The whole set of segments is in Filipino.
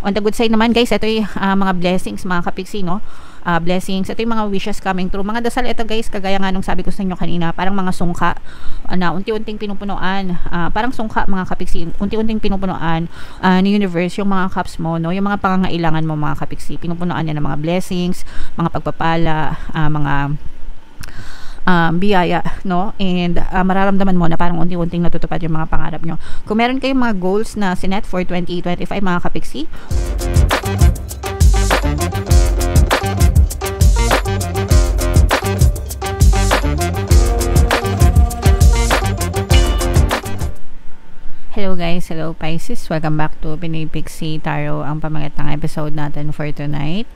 On the good side naman guys, ito yung mga blessings mga kapiksi, no? Blessings, ito yung mga wishes coming through. Mga dasal ito guys, kagaya nga nung sabi ko sa inyo kanina, parang mga sungka na unti-unting pinupunuan, parang sungka mga kapiksi, unti-unting pinupunuan ni universe yung mga cups mo, no? Yung mga pangangailangan mo mga kapiksi, pinupunuan niya ng mga blessings, mga pagpapala, mga biyaya, no? And mararamdaman mo na parang unti-unting natutupad yung mga pangarap nyo. Kung meron kayong mga goals na sinet for 2025 mga kapiksi, hello guys, hello Pisces, welcome back to Pinoy Pixie Tarot. Ang pamagatang episode natin for tonight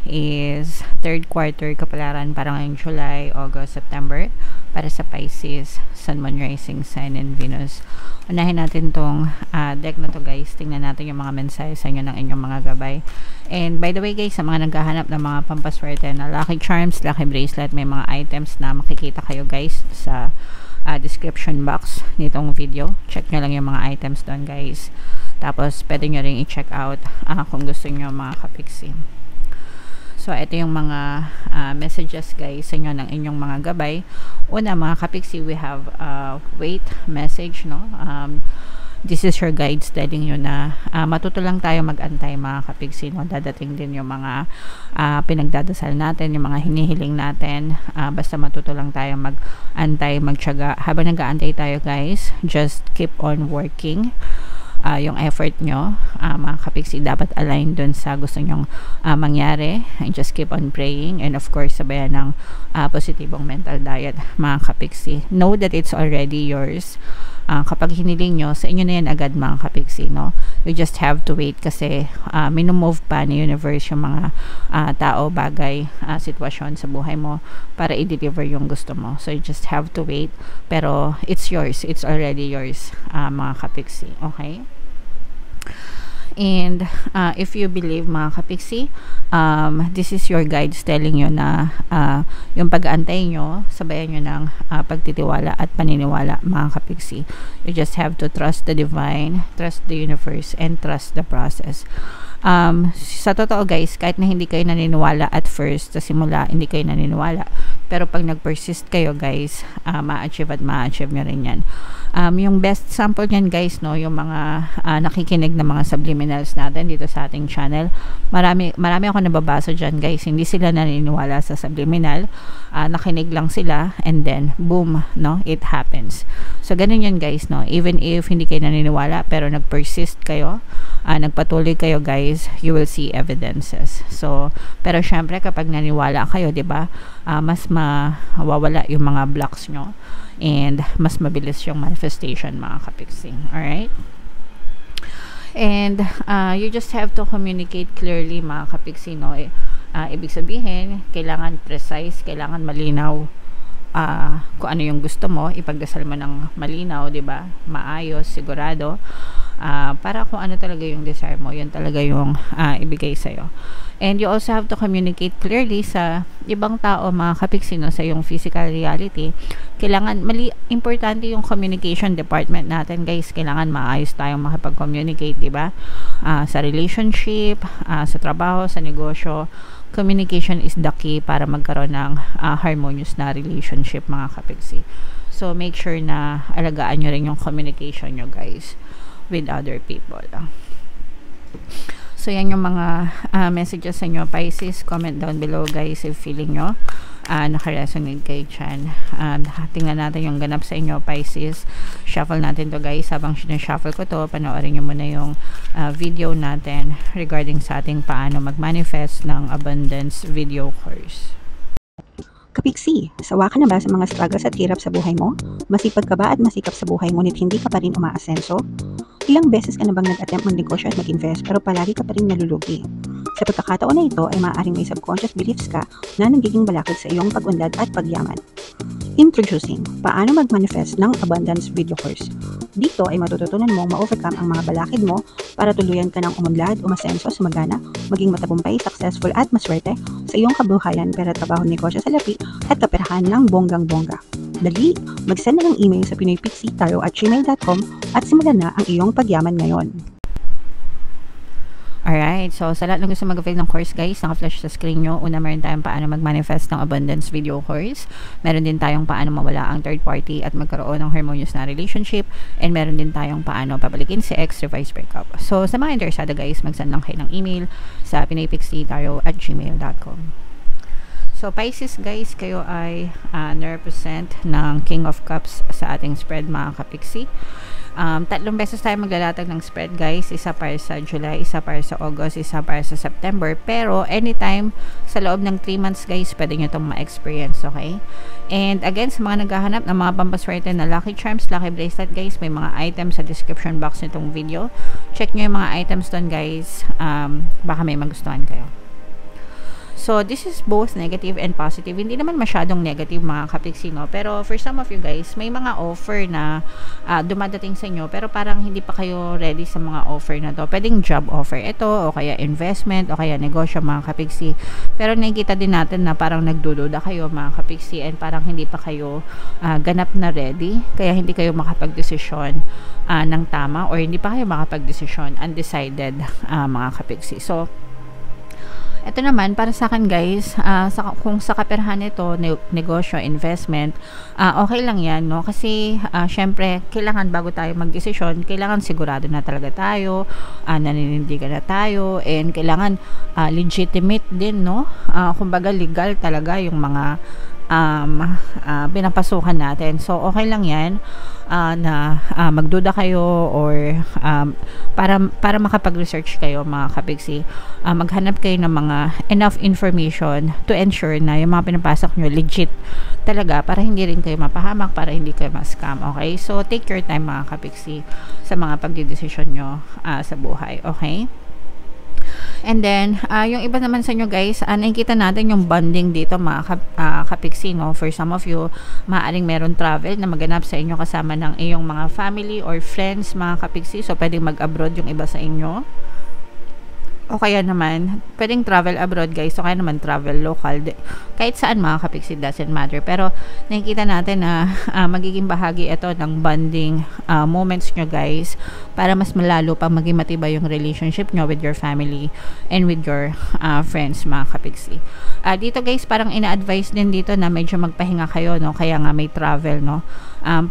is third quarter kapalaran, parang ngayong July, August, September para sa Pisces, Sun, Moon, Rising, Sign, and Venus. Unahin natin tong deck na to guys. Tingnan natin yung mga mensahe sa inyo ng inyong mga gabay. And by the way guys, sa mga naghahanap ng mga pampaswerte na lucky charms, lucky bracelet, may mga items na makikita kayo guys sa description box nitong video. Check nyo lang yung mga items doon guys. Tapos pwede nyo rin i-check out kung gusto nyo mga kapiksi. So ito yung mga messages guys sa inyo ng inyong mga gabay. Una mga kapiksi, we have wait message, no? This is your guides telling you na matuto lang tayo mag-antay mga kapiksi, no? Dadating din yung mga pinagdadasal natin, yung mga hinihiling natin. Basta matuto lang tayo mag-antay, magtiyaga. Habang nag-aantay tayo guys, just keep on working. Yung effort nyo mga kapiksi dapat align dun sa gusto nyong mangyari, and just keep on praying, and of course sabayan ng positibong mental diet mga kapiksi. Know that it's already yours. Kapag hiniling nyo, sa inyo na yan agad mga kapiksi, no? You just have to wait kasi minumove pa ni universe yung mga tao, bagay, sitwasyon sa buhay mo para i-deliver yung gusto mo. So you just have to wait, pero it's yours, it's already yours mga kapiksi, okay? And if you believe mga kapiksi, this is your guides telling you na yung pag-aantay nyo, sabayan nyo ng pagtitiwala at paniniwala mga kapiksi. You just have to trust the divine, trust the universe, and trust the process. Sa totoo guys, kahit na hindi kayo naniniwala at first, sa simula hindi kayo naniniwala, pero pag nag-persist kayo guys, ma-achieve at ma-achieve nyo rin yan. Yung best sample nyan guys, no, yung mga nakikinig na mga subliminals natin dito sa ating channel, marami ako nababasa dyan guys, hindi sila naniniwala sa subliminal, nakinig lang sila and then boom, no, it happens. So ganun yan guys, no, even if hindi kayo naniniwala pero nag-persist kayo, nagpatuloy kayo guys, you will see evidences. So pero syempre kapag naniwala kayo, 'di ba, mas mawawala yung mga blocks nyo and mas mabilis yung manifestation mga kapiksi. Alright? And you just have to communicate clearly mga kapiksi, no? Ibig sabihin, kailangan precise, kailangan malinaw kung ano yung gusto mo, ipagdasal mo ng malinaw, 'di ba? Maayos, sigurado, para kung ano talaga yung desire mo, yun talaga yung ibigay sa'yo. And you also have to communicate clearly sa ibang tao mga kapiksi, no, sa yung physical reality. Kailangan, importante yung communication department natin guys. Kailangan maayos tayong makipag-communicate, diba? Sa relationship, sa trabaho, sa negosyo, communication is the key para magkaroon ng harmonious na relationship mga kapiksi. So make sure na alagaan nyo rin yung communication nyo guys with other people. So yan yung mga messages sa inyo Pisces. Comment down below guys if feeling nyo nakaresonate kayo dyan. Tingnan natin yung ganap sa inyo Pisces. Shuffle natin to guys. Habang sinashuffle ko to, panoorin nyo muna yung video natin regarding sa ating paano mag-manifest ng abundance video course. Kapiksi, sawa ka na ba sa mga struggles at hirap sa buhay mo? Masipag ka ba at masikap sa buhay ngunit hindi ka pa rin umaasenso? Ilang beses ka na bang nag-attempt mag-negosyo at mag-invest pero palagi ka pa rin nalulugi? Sa pagkakataon na ito ay maaaring may subconscious beliefs ka na nagiging balakid sa iyong pag-unlad at pagyaman. Introducing, paano mag-manifest ng abundance video course. Dito ay matututunan mong ma-overcome ang mga balakid mo para tuluyan ka ng umunlad, umasenso, sumagana, maging matagumpay, successful at maswerte sa iyong kabuhayan, pera, trabaho, negosyo, salapi at kaperahan ng bonggang-bongga. Dali, mag-send na ng email sa pinoypixie@gmail.com at simulan na ang iyong pagyaman ngayon. Alright, so sa lahat ng gusto mag-avail ng course guys, naka-flash sa screen nyo. Una, meron tayong paano mag-manifest ng abundance video course. Meron din tayong paano mawala ang third party at magkaroon ng harmonious na relationship. And meron din tayong paano pabalikin si ex, revise breakup. So sa mga interesado guys, mag-send lang kayo ng email sa pinoypixietarot@gmail.com. So Pisces guys, kayo ay na-represent ng King of Cups sa ating spread mga kapixie. 3 beses tayo maglalatag ng spread guys, isa para sa July, isa para sa August, isa para sa September, pero anytime sa loob ng 3 months guys, pwede nyo itong ma-experience, okay? And again, sa mga naghahanap ng mga pampaswerte na lucky charms, lucky bracelet guys, may mga items sa description box nitong video. Check nyo yung mga items doon guys, baka may magustuhan kayo. So, this is both negative and positive. Hindi naman masyadong negative mga kapixie, no? Pero for some of you guys, may mga offer na dumadating sa inyo, pero parang hindi pa kayo ready sa mga offer na to. Pwedeng job offer ito, o kaya investment, o kaya negosyo mga kapixie. Pero nakikita din natin na parang nagdududa kayo mga kapixie, and parang hindi pa kayo ganap na ready. Kaya hindi kayo makapag-desisyon ng tama, or hindi pa kayo makapag-desisyon undecided mga kapixie. So, ito naman, para sa akin guys, kung sa kaperahan ito, negosyo, investment, okay lang yan, no? Kasi, syempre, kailangan bago tayo magdesisyon, kailangan sigurado na talaga tayo, naninindigan na tayo, and kailangan legitimate din, no? Kumbaga, legal talaga yung mga pinapasukan natin. So, okay lang yan na magduda kayo, or para makapag-research kayo mga kapixie, maghanap kayo ng mga enough information to ensure na yung mga pinapasok nyo legit talaga, para hindi rin kayo mapahamak, para hindi kayo ma-scam, okay? So, take your time mga kapixie sa mga pagdidesisyon nyo sa buhay, okay? And then, yung iba naman sa inyo guys, nakikita natin yung bonding dito mga kapixie, no? For some of you, maaaring meron travel na maganap sa inyo kasama ng iyong mga family or friends mga kapixie. So, pwedeng mag-abroad yung iba sa inyo. O kaya naman, pwedeng travel abroad guys, o kaya naman travel local. Kahit saan mga kapixie, doesn't matter. Pero nakikita natin na magiging bahagi ito ng bonding moments nyo guys, para mas malalo pa maging matibay yung relationship nyo with your family and with your friends mga kapixie. Dito guys, parang ina-advise din dito na medyo magpahinga kayo, no? Kaya nga may travel, no?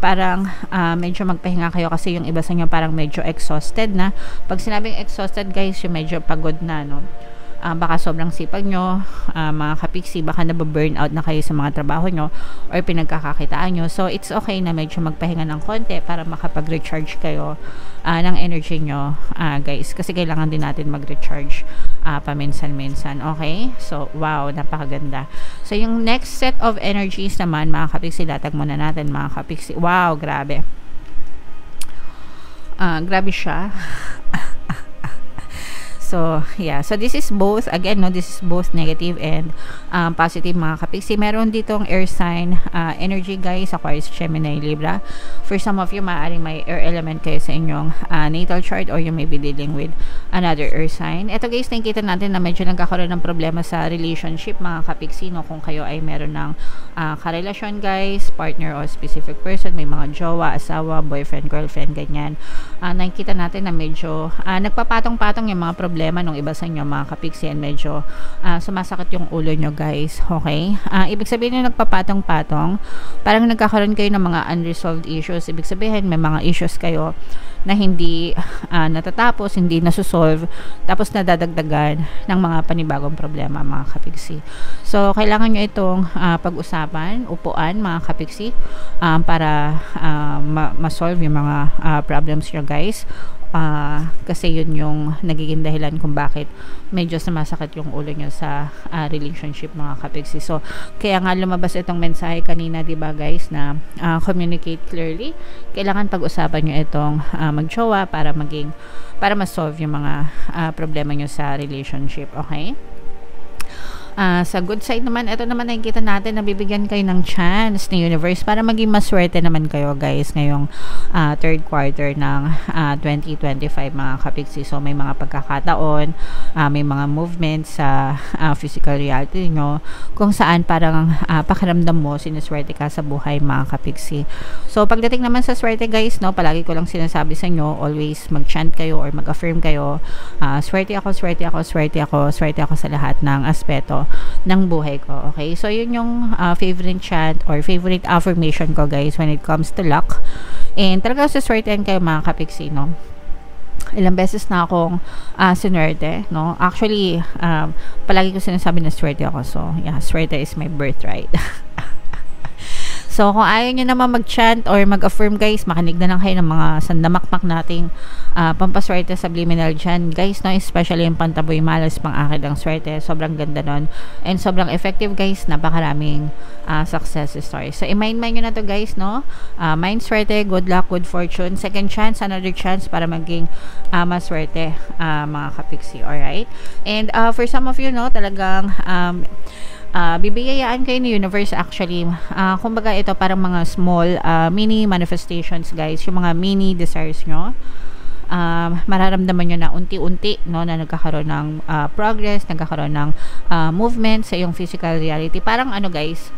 Parang medyo magpahinga kayo kasi yung iba sa inyo parang medyo exhausted na. Pag sinabing exhausted guys, yung medyo pagod na, no? Baka sobrang sipag nyo mga kapixie, baka nababurn out na kayo sa mga trabaho nyo or pinagkakakitaan nyo. So it's okay na medyo magpahinga ng konti para makapag-recharge kayo ng energy nyo guys, kasi kailangan din natin mag-recharge paminsan-minsan, okay? So wow, napakaganda. So yung next set of energies naman mga kapixie, latag muna natin mga kapixie. Wow, grabe, grabe siya. So, yeah. So, this is both, again, no, this is both negative and positive mga kapixie. Meron ditong air sign energy guys, Aquarius, Gemini, Libra. For some of you, maaaring may air element kayo sa inyong natal chart, or you may be dealing with another air sign. Ito guys, nakikita natin na medyo nagkakaroon ng problema sa relationship mga kapixie, no? Kung kayo ay meron ng karelasyon guys, partner o specific person, may mga jowa, asawa, boyfriend, girlfriend, ganyan. Nakikita natin na medyo nagpapatong-patong yung mga problema nung iba sa inyo mga kapixie, and medyo sumasakit yung ulo nyo guys, okay? Ibig sabihin yung nagpapatong-patong, parang nagkakaroon kayo ng mga unresolved issues. Ibig sabihin may mga issues kayo na hindi natatapos, hindi nasusolve, tapos nadadagdagan ng mga panibagong problema mga kapixie. So kailangan nyo itong pag-usapan, upuan mga kapixie, para ma-solve yung mga problems nyo guys. Kasi yun yung nagiging dahilan kung bakit medyo sumasakit yung ulo nyo sa relationship mga kapixie. So kaya nga lumabas itong mensahe kanina, diba guys, na communicate clearly. Kailangan pag-usapan nyo itong mag-jowa para ma-solve yung mga problema nyo sa relationship, okay? Sa good side naman, ito naman nakikita natin na bibigyan kayo ng chance ni universe para maging maswerte naman kayo guys ngayong third quarter ng 2025 mga kapiksi. So may mga pagkakataon, may mga movements sa physical reality nyo kung saan parang pakiramdam mo sinuswerte ka sa buhay mga kapiksi. So pagdating naman sa swerte guys, no, palagi ko lang sinasabi sa inyo, always mag-chant kayo or mag-affirm kayo, swerte ako, swerte ako, swerte ako, swerte ako sa lahat ng aspeto ng buhay ko. Okay? So, yun yung favorite chant or favorite affirmation ko, guys, when it comes to luck. And talaga saswertehan kayo, mga kapiksi, no? Ilang beses na akong sinwerte, no? Actually, palagi ko sinasabi na swerte ako. So, yeah, swerte is my birthright. So, kung ayaw nyo naman mag-chant or mag-affirm guys, makinig na lang kayo ng mga sandamakmak nating pampaswerte subliminal dyan. Guys, no, especially yung pantaboy malas, pang-akid ang swerte. Sobrang ganda nun. And sobrang effective guys, napakaraming success stories. So, i-mind nyo na to guys, no? Mind swerte, good luck, good fortune. Second chance, another chance para maging maswerte mga kapiksi. Alright? And for some of you, no, talagang bibigayaan kayo ni universe actually. Kumbaga ito parang mga small mini manifestations guys, yung mga mini desires nyo. Mararamdaman nyo na unti-unti, no, na nagkakaroon ng progress, nagkakaroon ng movement sa iyong physical reality. Parang ano guys,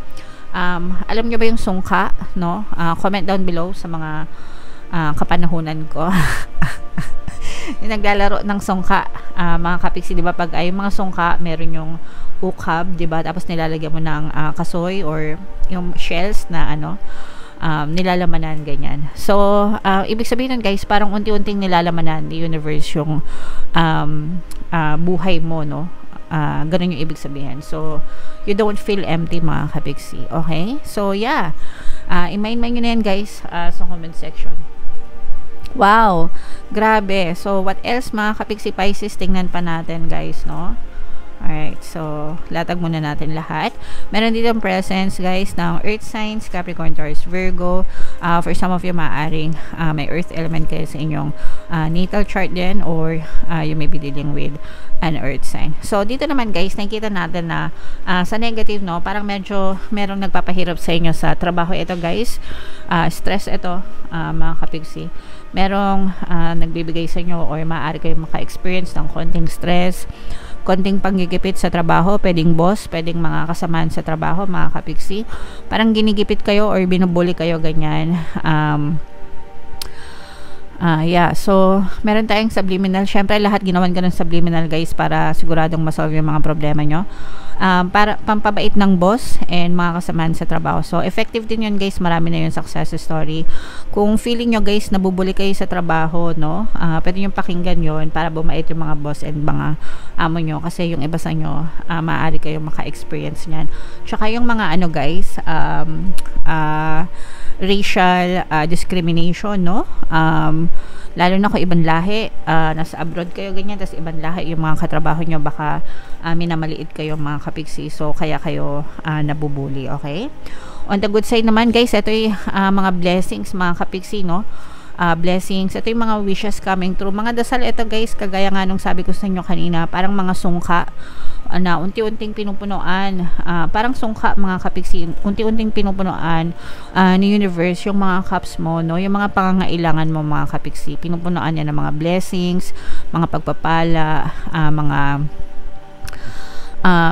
alam nyo ba yung sungka, no? Comment down below sa mga kapanahunan ko. Yung naglalaro ng sungka, mga kapiksi, di ba, pag ay mga sungka, meron yung ukab, di ba, tapos nilalagyan mo ng kasoy or yung shells na ano, nilalamanan, ganyan. So, ibig sabihin nun guys, parang unti-unting nilalamanan ni universe yung buhay mo, no? Ganun yung ibig sabihin. So, you don't feel empty mga kapiksi. Okay? So, yeah. I-mind nyo na yan guys sa comment section. Wow! Grabe. So, what else mga kapiksi Pisces? Tingnan pa natin guys, no? Alright, so latag muna natin lahat. Meron dito presence guys ng earth signs, Capricorn, Taurus, Virgo. For some of you maaaring may earth element kayo sa inyong natal chart din, or you may be dealing with an earth sign. So dito naman guys, nakikita natin na sa negative, no, parang medyo merong nagpapahirap sa inyo sa trabaho. Ito guys, stress ito mga kapiksi. Merong nagbibigay sa inyo or maaari kayo maka-experience ng konting stress, konting panggigipit sa trabaho, pwedeng boss, pwedeng mga kasamaan sa trabaho, mga kapiksi. Parang ginigipit kayo or binubuli kayo, ganyan. Yeah, so meron tayong subliminal. Syempre lahat ginawan ka ng subliminal guys para siguradong masolve yung mga problema nyo. Para pampabait ng boss and mga kasamaan sa trabaho. So effective din yun guys, marami na yung success story. Kung feeling nyo guys nabubuli kayo sa trabaho, no, pwede nyo pakinggan yun para bumait yung mga boss and mga amo nyo, kasi yung iba sa nyo maaari kayong maka-experience nyan. Tsaka yung mga ano guys, racial discrimination, no, lalo na kung ibang lahi, nasa abroad kayo ganyan, tapos ibang lahi yung mga katrabaho nyo, baka minamaliit kayo mga kapiksi, so kaya kayo nabubuli. Okay, on the good side naman guys, ito yung mga blessings mga kapiksi, no, blessings, ito yung mga wishes coming true, mga dasal ito guys, kagaya nga nung sabi ko sa inyo kanina, parang mga sungka na unti-unting pinupunuan, parang sungka mga kapiksi, unti-unting pinupunuan ni universe yung mga cups mo, no, yung mga pangangailangan mo mga kapiksi, pinupunuan yan ng mga blessings, mga pagpapala, mga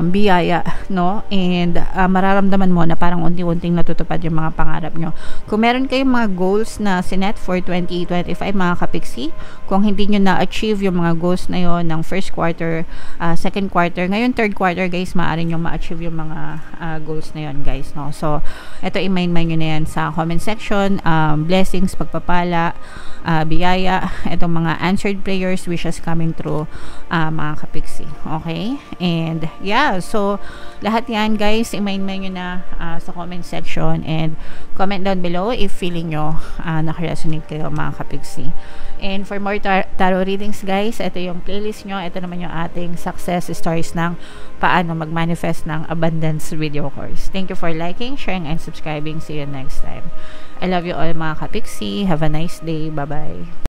biyaya, no, and mararamdaman mo na parang unti-unting natutupad yung mga pangarap nyo. Kung meron kayong mga goals na sinet for 2025 mga kapiksi, kung hindi nyo na-achieve yung mga goals na yon ng first quarter, second quarter, ngayon third quarter guys, maaari nyo ma-achieve yung mga goals na yon guys, no. So ito, i-mind nyo na yan sa comment section. Blessings, pagpapala, biyaya, itong mga answered prayers, wishes coming true mga kapiksi. Okay, and yeah, so lahat yan guys, i-mind nyo na sa comment section, and comment down below if feeling nyo nakaresonate kayo mga kapiksi. And for more tarot readings guys, ito yung playlist nyo, ito naman yung ating success stories ng paano mag-manifest ng abundance video course. Thank you for liking, sharing, and subscribing. See you next time. I love you all mga kapiksi. Have a nice day. Bye bye.